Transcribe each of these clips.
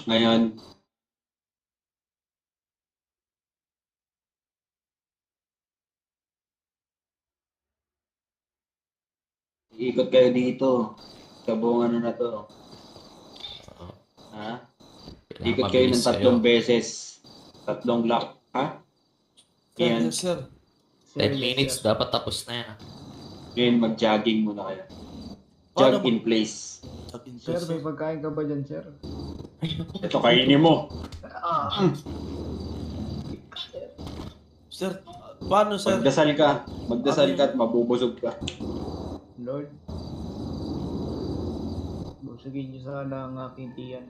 Ngayon, iikot kayo dito. Sa buong ano na to. Oo. Ha? Kailangan Ikot kayo ng mabilis tatlong beses. Tatlong lock. Ha? Sir, Yan. yes, sir. 10 minutes, dapat tapos na yan. Ngayon, mag-jogging muna kayo. Paano Jog in place. Jogging Sir, place, may pagkain ka ba dyan, sir? Ito, kainin mo. Sir, paano, sir? Magdasal ka. Magdasal ka at mabubusog ka. Lord, busugin niyo sana ang aking tiyan.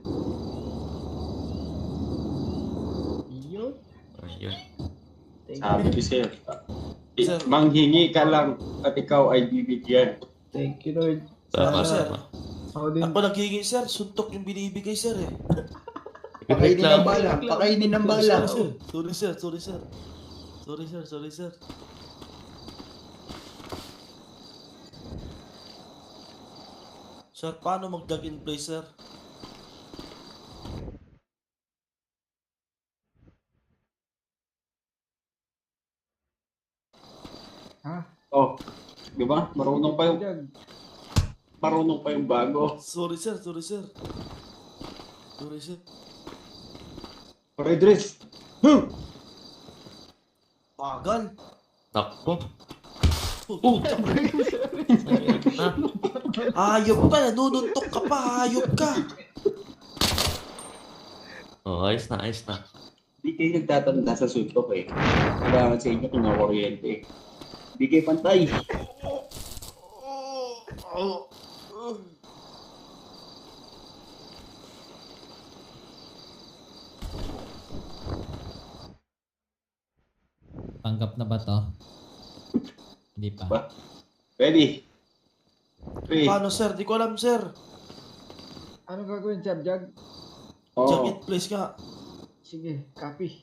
Yun. Ayun. Thank Sabi you. ko sa'yo. Sir. Manghingi ka lang at ikaw ay bibigyan. Thank you, Lord. Tama, Sir. tama. Ako din. Ako naghihingi, sir. Suntok yung binibigay, sir, eh. Pakainin ng Reklamo. bala. Pakainin ng bala. Sorry, sir. Sorry, sir. Sorry, sir. Sorry, sir. Sir, paano mag-jog in place, sir? Ha? Oh, di ba? Marunong pa yung, Jag. marunong pa yung bago. Sorry, sir. Sorry, sir. Sorry, sir. Pare, Dres. Pagal. Nakpo. Puta. Hayop ka. Nanununtok ka pa. Hayop ka. Oh, ayos na, ayos na. Hindi kayo nagtatanda sa suntok eh. Kailangan sa inyo kinakuryente eh. Hindi kayo pantay. Tanggap na ba to? Hindi pa. Ba? Ready? 3. Paano, sir? Di ko alam, sir. Ano gagawin, sir? Jag? Jog Oh, in place ka. Sige, copy.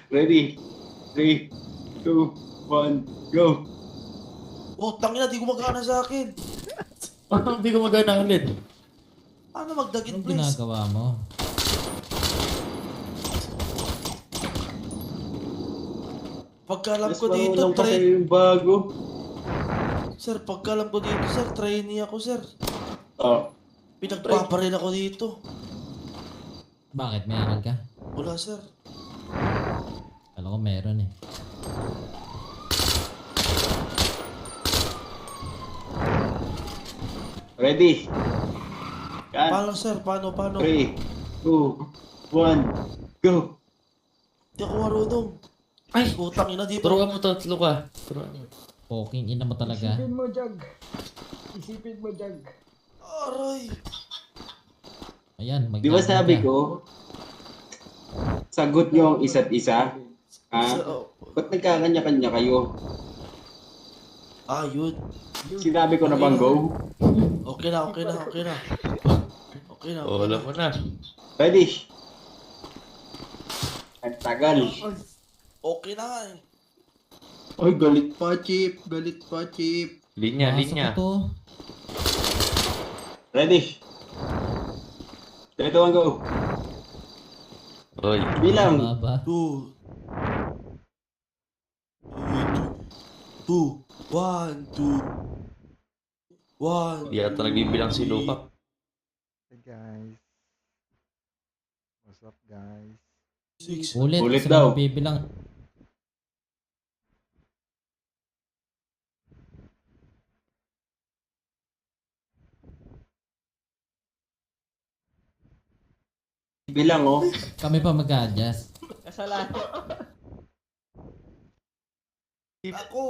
ready? 3, 2, 1, go! Oh, tangina. Di gumagana sa akin. Parang hindi ko magana ulit. Paano mag-jog in Anong place? ginagawa mo? Pagkalam Mas ko dito, marunong pa kayo yung bago. Sir, pagkalam ko dito, sir, trainee ako, sir. Oh, Pinagpaparil ako dito. Bakit? May aral ka? Wala, sir. Kala ko meron eh. ready? Yan. Paano, sir? Paano? 3, 2, 1, go! Di ako marunong. Ay! Putang ina dito. Turuan mo, tatlo ka. Turuan mo. Poking ina mo talaga. Isipin mo, Jag. Isipin mo, Jag. Aray. Ayan, Di ba sabi ka. ko, sagot nyo ang isa't isa? Ha? Sir, oh. Ba't nagkakanya-kanya kayo? Ah, yun. Sinabi ko na bang go? Okay na, okay na, okay na. Okay na. Oh, alam mo na. Ready? Ang tagal. Okay na nga eh. Oy, galit pa, Chip. Galit pa, Chip. Linya, Pasok linya. ko to. Ready? 3, 2, 1, go! Oy. Bilang. Baba. 2. 2. 1, 2. 1. Hindi ata nagbibilang si Lupa. Hey guys. What's up guys? 6. Ulit. Ulit Sila daw. magbibilang. Bilang, oh. Kami pa mag-adjust. Ako.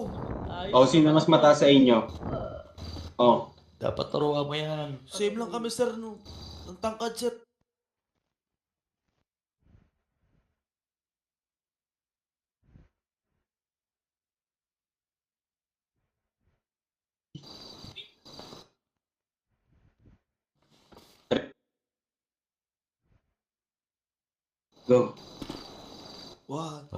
Oh, sino mas mataas sa inyo? Oh. Dapat turuan mo yan. Same lang kami, sir. Ang tangkad, sir. Go. 1.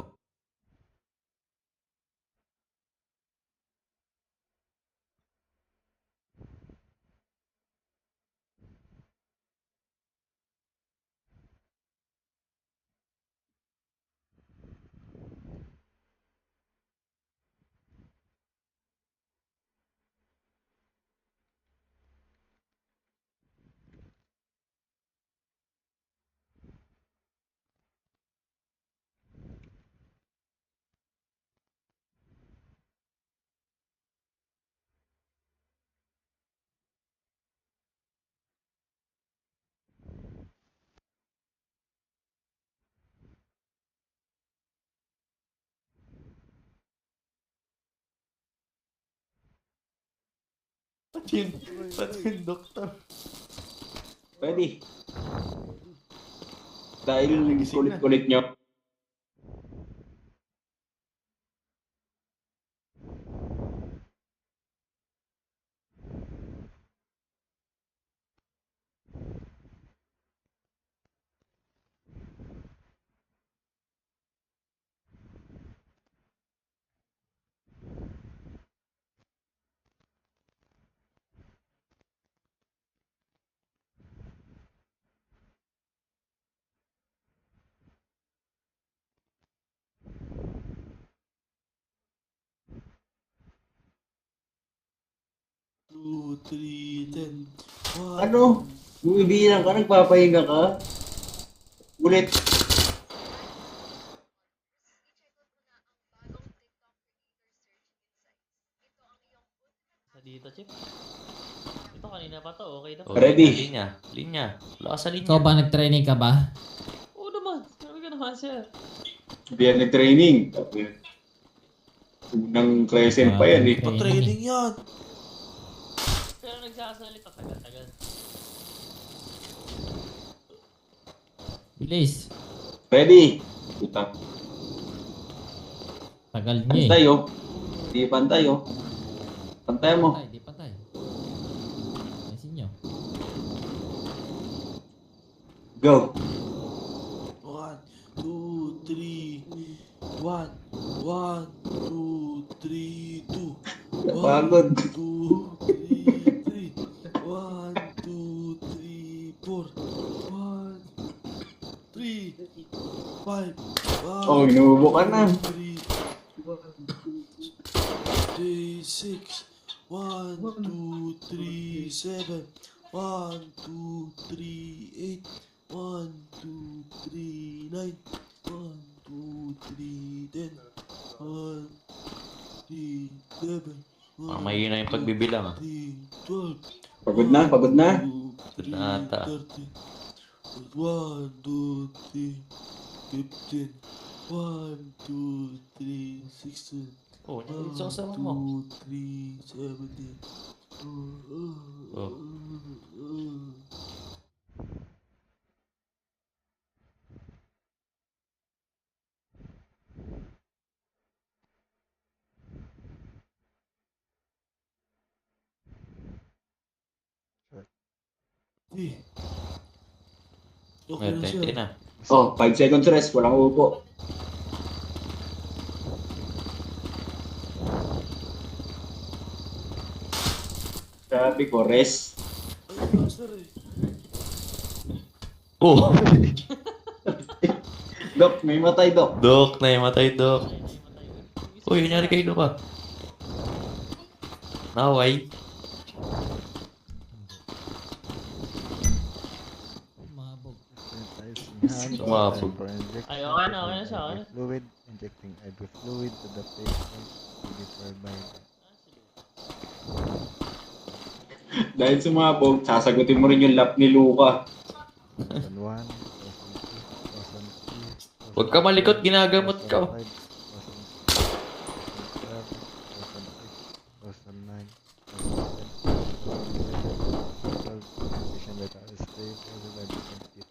Pati yung doktor. Ready? Dahil kulit-kulit nyo. Two, three, then. One. Ano? Bumibilang ka, nagpapahinga ka? Ulit. Sa dito, Chip. Ito kanina pa to, okay na. Oh, Ready. Linya. Wala ka sa linya. Ikaw ba nag-training ka ba? Oo naman. Sabi ka naman, sir. Hindi yan nag-training. Unang crescent pa yan eh. Pa-training yan. Pero nagsasalita tagal-tagal. Bilis. Ready? Puta. Tagal niya Pantay oh. Hindi pantay oh. Pantay mo. Patay, di patay. Ayusin nyo. Go. 1, 2, 3. 1, 1, 2, 3, 2. Pagod. 2, 3, 3. 1, 2, 3, 4. 1, 3, 5. Oh, inuubo ka na. 3, 6. 1, 2, 3, 7. 1, 2, 3, 8. 1, 2, 3, 9. 1, 2, 3, 10. 1, 3, 11. Ang mahina yung pagbibilang. 3, 12. Pagod na, pagod na. 2, 3, Na ata. 13. 1, 2, 3, 15. 1, 2, 3, 16. Oh, ito sa kasama mo. 2, 3, 17. Oh. Okay na siya. 20 na. Oh, 5 seconds rest. Walang upo. Sabi ko, rest. Ay, master eh. Oh! Dok, may matay, Dok. Dok, naimatay, Dok. Uy, nangyari kay Dok ah. Naway. Umabog. Sumabog. Ay, okay na siya, okay na. Fluid, injecting IV fluid to the patient before by Dahil sumabog, sasagutin mo rin yung lap ni Luca. 2001, 2002, 2003, Huwag ka malikot, ginagamot ka. 2005, 2007, 2008, 2009, 2010, patient that are stable, that can keep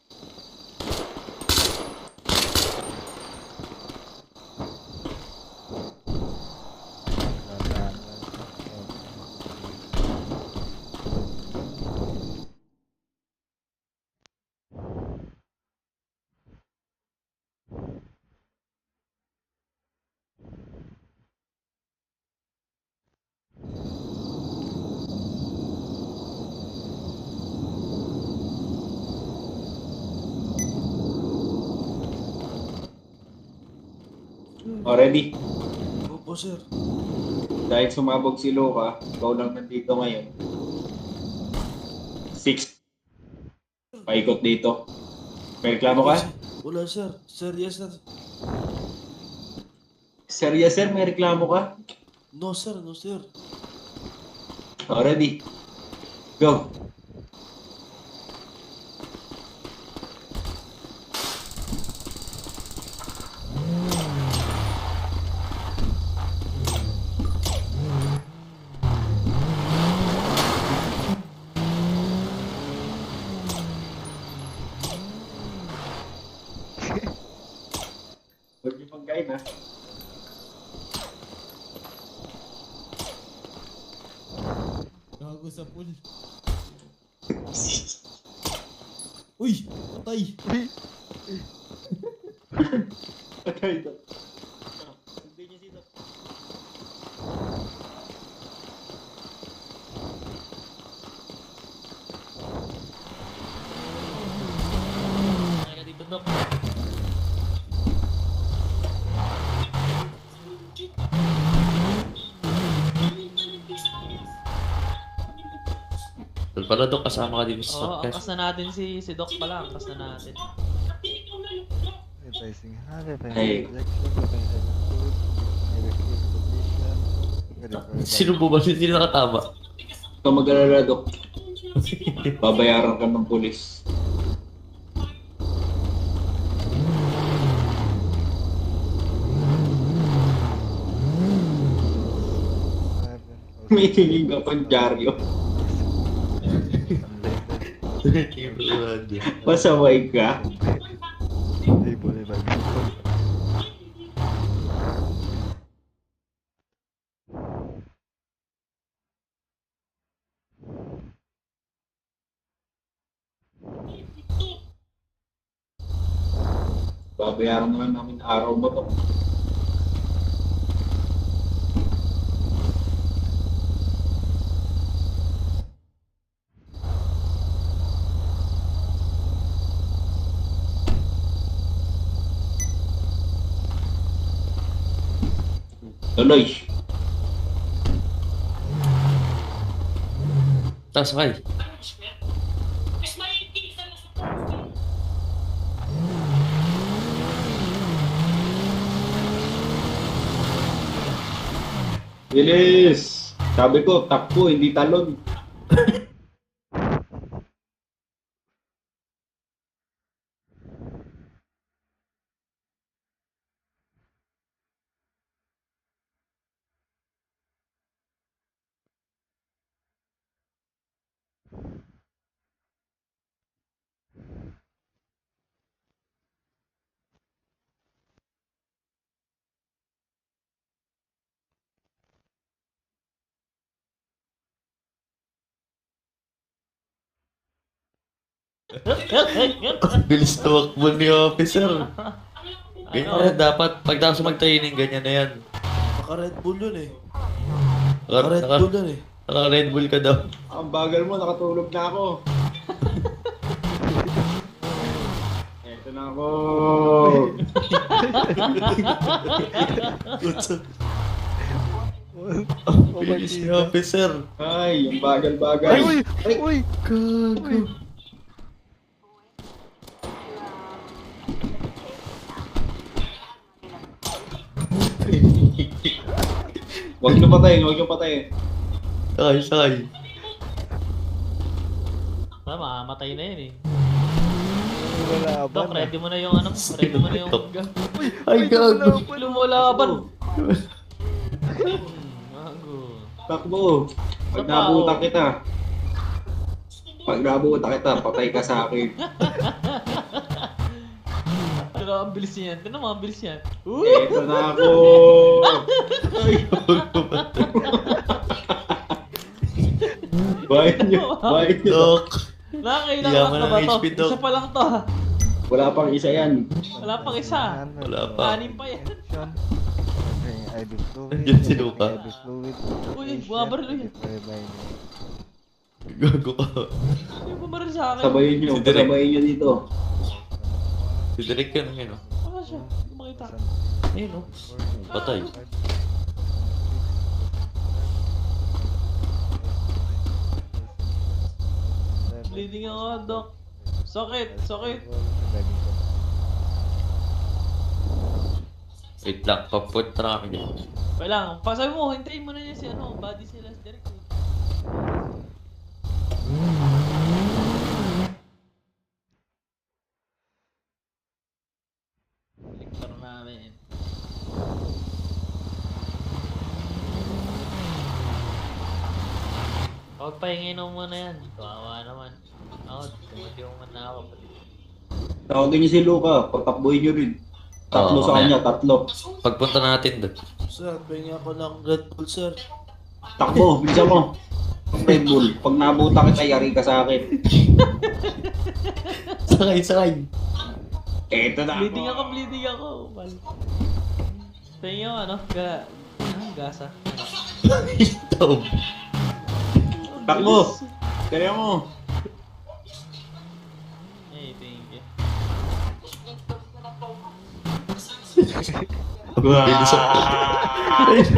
Oh, ready? Opo, sir. Dahil sumabog si Luca, ikaw lang nandito ngayon. 6. Paikot dito. May reklamo ka? Wala, sir. Sir, yes, sir. Serious, sir? May reklamo ka? No, sir. No, sir. Oh, ready? Go. na. Gago sa pool. Uy! Patay! Patay ito. Ay, ka dito, Dok. Dahil pala Dok, kasama ka dito sa Oo, podcast. angkas na natin si Doc pala. Angkas na natin. Advising Harry, Hey. injection, potential fluid, refuse condition. Sino po ba? Sino nakatama? Huwag kang mag-alala, Dok. Babayaran ka ng pulis. May tingin ka pang dyaryo. Pasaway ka. Ay, boleh lagi. Babayaran naman namin araw mo to. Tuloy. Tapos kay. Bilis! Sabi ko, takbo, hindi talon. Bilis tumakbo ni officer. Ano? Ganyan dapat. Pag tapos mag-training, ganyan na yan. Naka-Red Bull yun eh. Naka, Naka-Red Bull yun eh. Red Bull ka daw. Ang bagal mo, nakatulog na ako. Eto na ako. Bilis ni officer. Ay, yung bagal-bagal. Ay, uy! Uy! Gago. Huwag niyo patayin, huwag niyo patayin. Sakay, sakay. Tama, matay na yun eh. Wala Doc, ready mo na yung ano, ready mo na yung... Ay, gago. Lumulaban! Gago. Takbo. Pag nabutan kita. Pag nabutan kita, patay ka sa akin. Pero ang bilis niyan. Tignan mo, ang bilis niyan. Eto na ako. Bayad niyo, bayad niyo. Dok. Nakakailang Yaman na ang ba to? HP, Doc. Isa pa lang to ha. Wala pang isa yan. Wala pang isa. Wala pa. Anim pa yan. IV fluid. Nandiyan si Luca. IV fluid. Uy, bumabaril yun. Gago ka. Hindi bumaril sa akin. Sabayin niyo, Si Direk. sabayin niyo dito. Si Derek yan, yun o. Wala siya. Hindi makita. Ayun o. Patay. Bleeding ako, Doc. Sakit, sakit. Wait lang, papunta na kami dyan. Wait lang, pasabi mo, hintayin mo na niya si ano, body sila si Derek. Kolektor namin. Pagpahingin mo muna yan. Kawawa naman. Ako, tumati yung manakaw. Tawagin niyo si Luca, patakbuhin niyo rin. Tatlo Oo, sa mamaya. kanya, tatlo. Pagpunta natin doon. Sir, pahingi ako ng Red Bull, sir. Takbo, bilisan mo. Red Bull. Pag nabuta kita, yari ka sa akin. Sakay, sakay. Eto na Bleeding ako, bleeding ako. Mal. Tingin yung ano, gasa. Tom. Takbo. Kaya mo. Eh, thank you.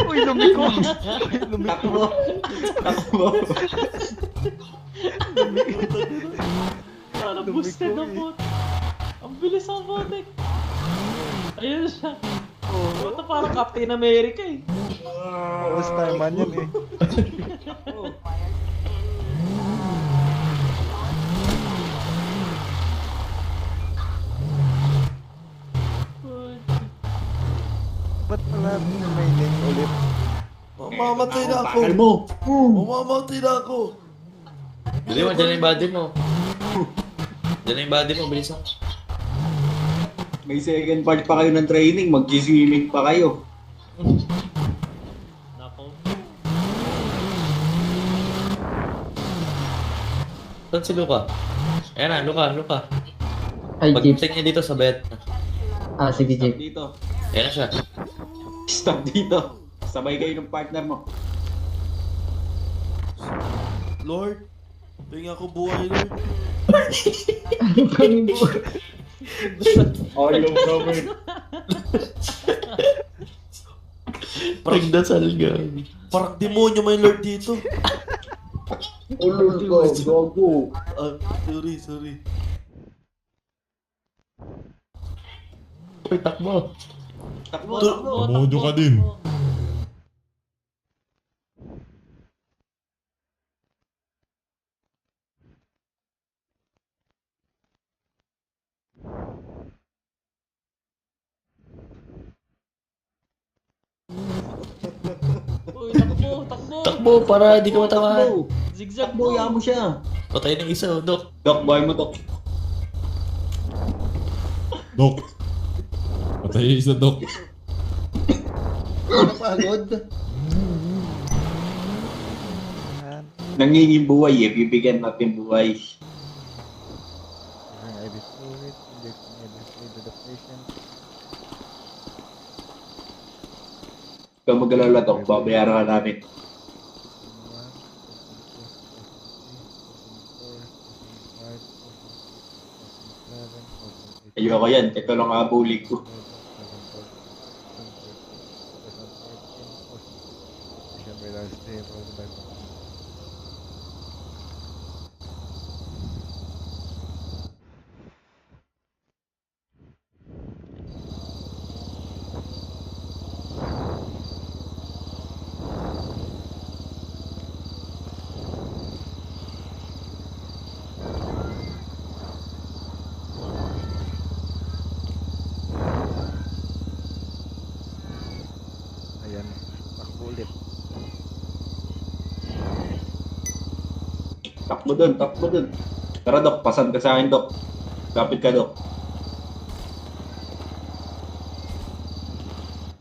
Uy, lumiko! Uy, lumiko! Takbo. Takbo. Parang boosted ang bot. Ang bilis ang botek. Ayun siya. Oh, ito parang Captain America eh. Oo, Starman yan eh. Ba't pala may link ulit? Mamamatay na ako. Bakal mo. Mamamatay na ako. Dali mo, dyan na yung body mo. Dyan na yung body mo, bilisan. May second part pa kayo ng training. Mag-swimming pa kayo. Nako. Saan si Luca? Ayan na, Luca. Ay, Jeep. Pag-check niya dito sa bet. Ah, sige, Stop Jeep. dito. Ayan na siya. Stop dito. Sabay kayo ng partner mo. Lord, pahingi ako buhay, Lord. Ano ba yung buhay? Ayaw namin. Pagdasal ka. Parang demonyo may Lord dito. Ulul ko. Gogo. Ah, sorry. Uy, takbo. Takbo. Modo ka din. Uy, takbo. Takbo para di ka matamaan. Takbo. Zigzag Takbo, yaman mo siya. Patay ng isa, oh, Dok. Dok, buhay mo, Dok. Dok. Patay isa, Dok. Napagod. Yan. Nangingin buhay eh. Bibigyan natin buhay. Ang IV fluid, injecting IV fluid to the patient. Ikaw mag-alala, Dok. Babayaran ka namin. Ayoko yan. Ito lang abulig ko. Ayan, takbo ulit. Takbo dun, takbo dun. Tara, Dok. Pasan ka sa akin, Dok. Kapit ka, Dok.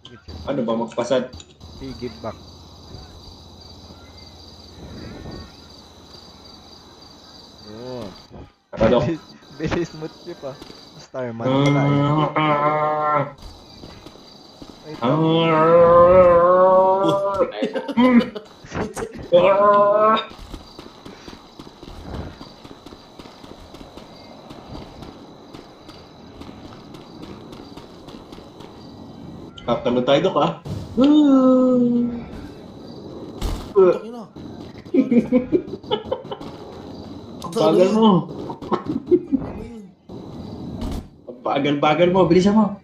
Sige, chip. Ano ba magpasan? Give back. Yun. Tara, Dok. Very smooth chip ah. Starman pala eh. Wait lang. Tatalo tayo, Dok, ah. Taki na. Ang bagal mo. Ano yun? Ang bagal-bagal mo. Bilisan mo.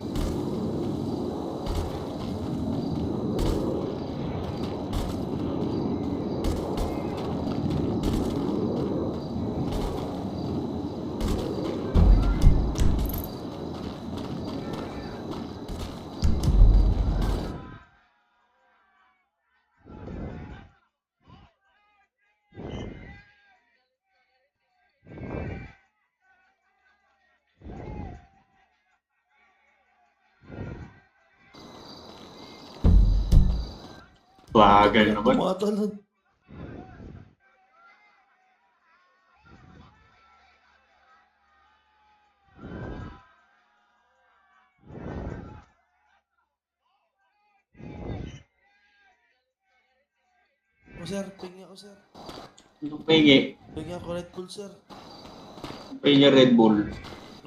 Bagal naman. Tumatalon. O sir, pingin ako sir. Anong pahingi? Pingin ako Red Bull sir. Pahingi Red Bull.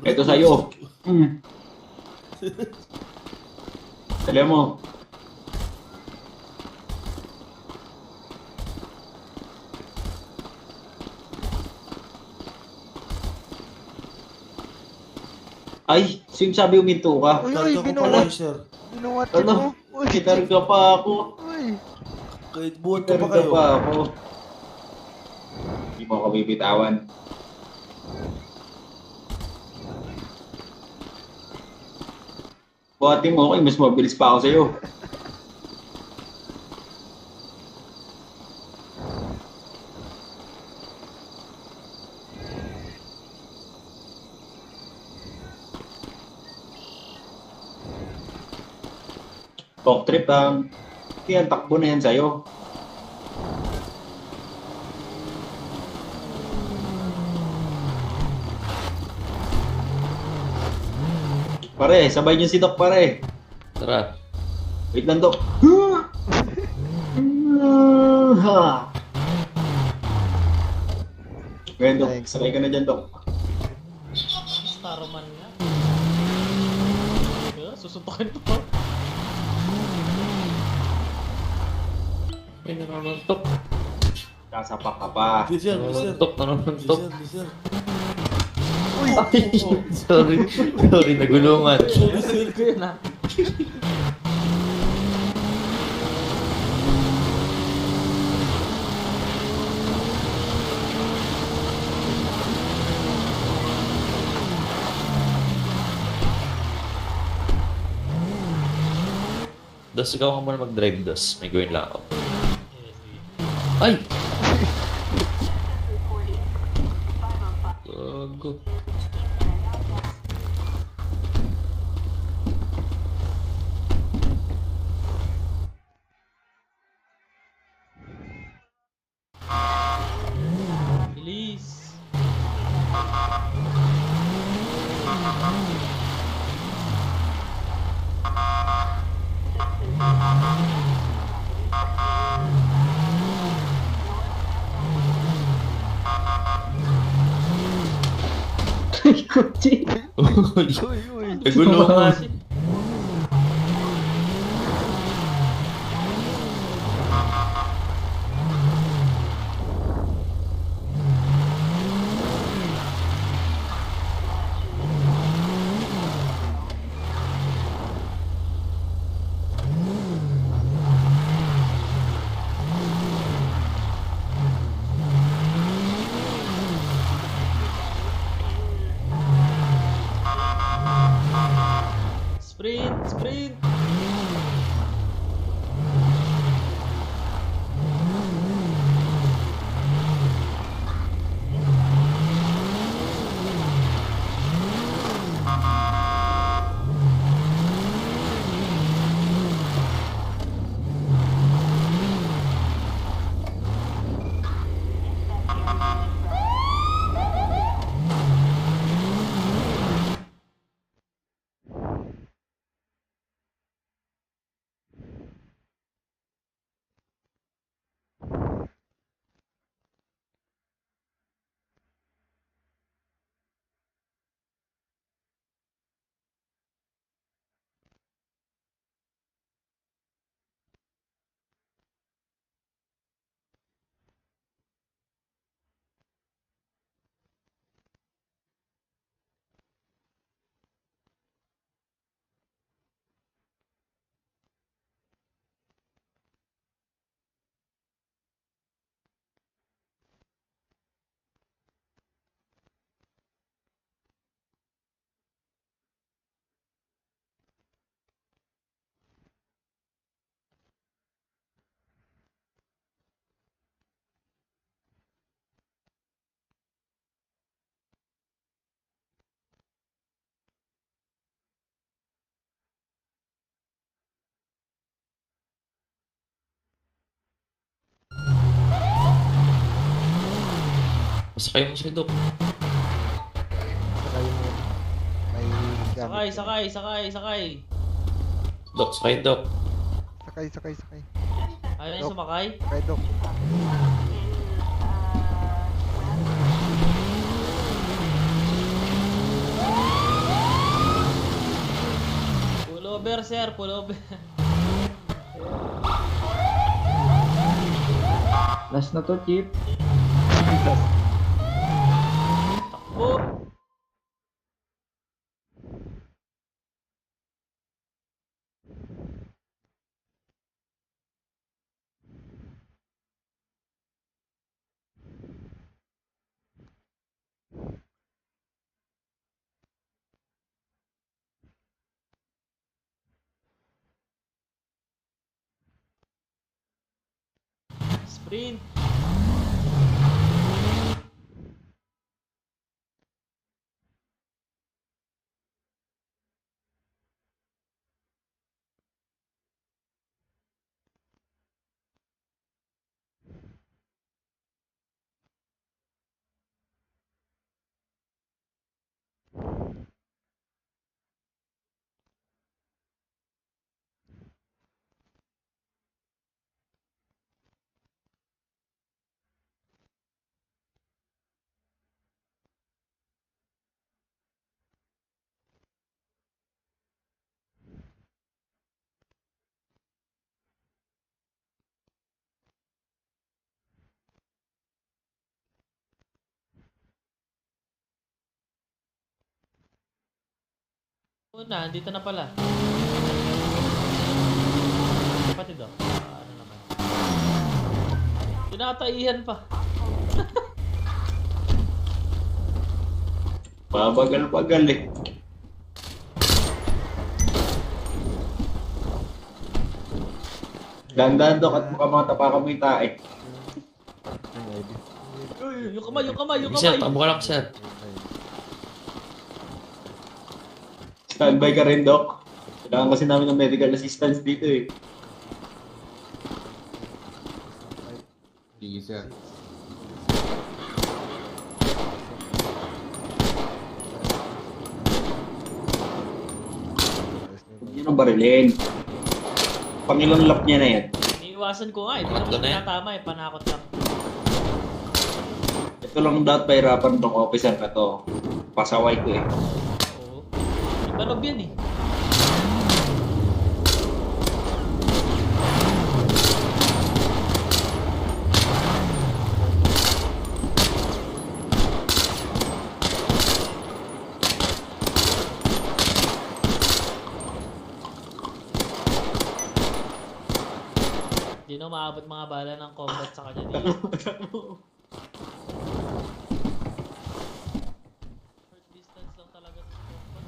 Ito sa'yo. Dali mo. Ay, sabi uminto ka. Uy, Karga ko pala eh, sir. binuwat Ano? mo. Uy, Kinarga pa ako. uy. Kahit buwan ko pa Kinarga kayo. pa ako. Hindi mo ako bibitawan. Buhatin mo ako, mas mabilis pa ako sa'yo. Talk trip lang. Yan, takbo na yan sa'yo. Pare, sabay niyo si Doc pare. Tara. Wait lang, Doc. Ngayon, Doc. Sakay ka na dyan, Doc. Starman nga. Susuntokin to. Ay, nanonontok. Kasapak ka pa. Di sir, di sir. Nanonontok, Di nanonontok. sir, di sir. Ay, sorry. Sorry, nagulungan. Susunod ko yun ah. Dos, ikaw ka muna mag-drive, Dos. May gawin lang ako. Ay! Gago. Bilis. Kotse. Uy, Uy, uy. nagulungan. Pasakay mo si Dok. Sakay mo. May gamit. Sakay. Dok, sakay Dok. Sakay. Ayaw niyo sumakay? Sakay, Dok. Pullover, sir. Pullover. Last na to, Chip. Takbo. Sprint. Una, dito na pala. Kapatid oh. Ano naman. Tinataihan pa. Pabagal eh. Dandan Dok at mukhang mga tapakan mo yung tae. Uy, yung kamay. Sir, tabo ka lang, sir. Standby ka rin, Dok. Kailangan kasi namin ng medical assistance dito eh. Sige, sir. Huwag niyo nang barilin. Pangilang lap niya na yan. Iniiwasan ko nga eh. Hindi naman Tatlo na siya yan. tinatama eh. Panakot lang. Ito lang dapat pahirapan tong officer na to. Pasaway ko eh. Oo. Ibalog yan eh. Hindi na maabot mga bala ng combat sa kanya dito. Short distance lang talaga sa combat.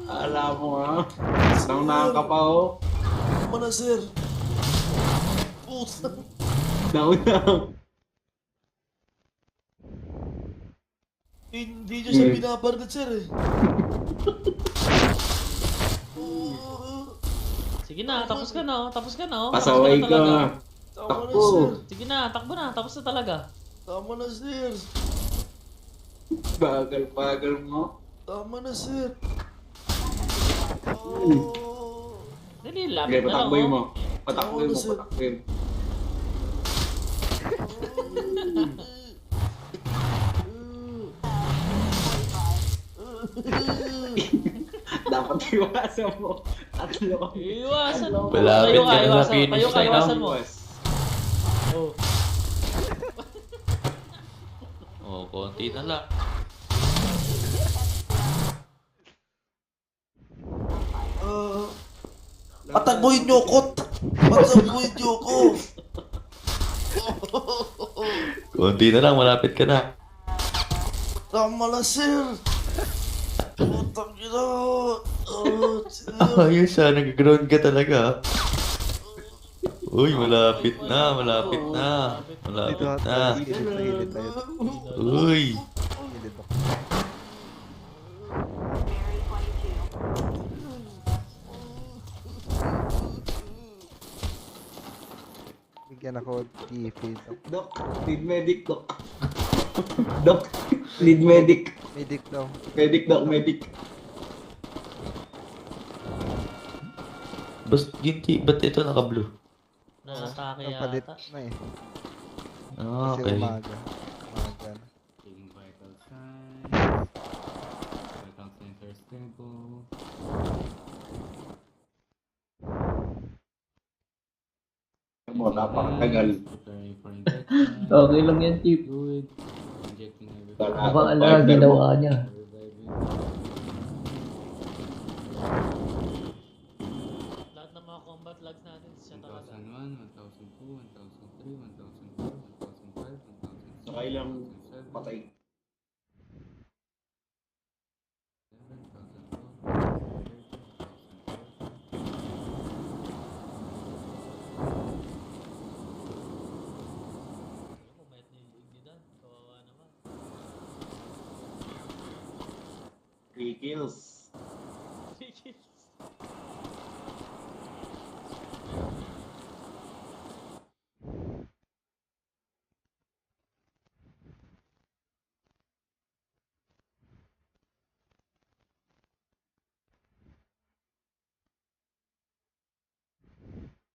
Alam mo ha. Isang nakaka oh. Tama na, sir. Puta. Down na. Hindi nyo siya binabargat, sir eh. Sige na, tapos ka na oh. Tapos ka na oh. Pasaway Tapos na talaga. ka. Tama na, Takbo. sir. Sige na, takbo na. Tapos na talaga. Tama na, sir. Bagal mo. Tama na, sir. Dali, Sige, lapit na lang patakboy oh. mo. Patakboy mo, Sir. patakboy mo. Dapat iwasan mo. Tatlo kami. Iwasan mo. Malapit Tayo ka na sa iwasan. finish Tayo ka, line, iwasan no? mo. Oh. Oh, konti na lang. Patagbuhin niyo ko! Patagbuhin niyo ko! Konti na lang, malapit ka na. Tama na, sir! Putang ina! Sir! Ayos ah, nag-ground ka talaga. Uy, malapit na, malapit na. Dito Malapit ha, na. gilid tayo. Uy. Gilid ako. Bigyan ako TV. Dok, need medic, Dok. Dok, need medic. Medic daw. Medic, Dok, medic. Basta ginti, ba't ito naka-blue? Nakatake Napalit yata. na eh. Ah, Kasi okay. umaga. Umaga na. Taking vital signs. Vital sensors tempo. Mo, napakatagal. Preparing for injection. Okay lang yan, Chief. Fluid. Injecting every Mukhang ala, ginawa niya. reviving. Lahat ng mga combat logs natin siya talaga. 1001, 1002, 1003, 1004, 1005, 1006, Saka ilang 1007, patay. Ano, kumayat na yung liig ni Dan. Kawawa naman. 3 kills. 3 kills.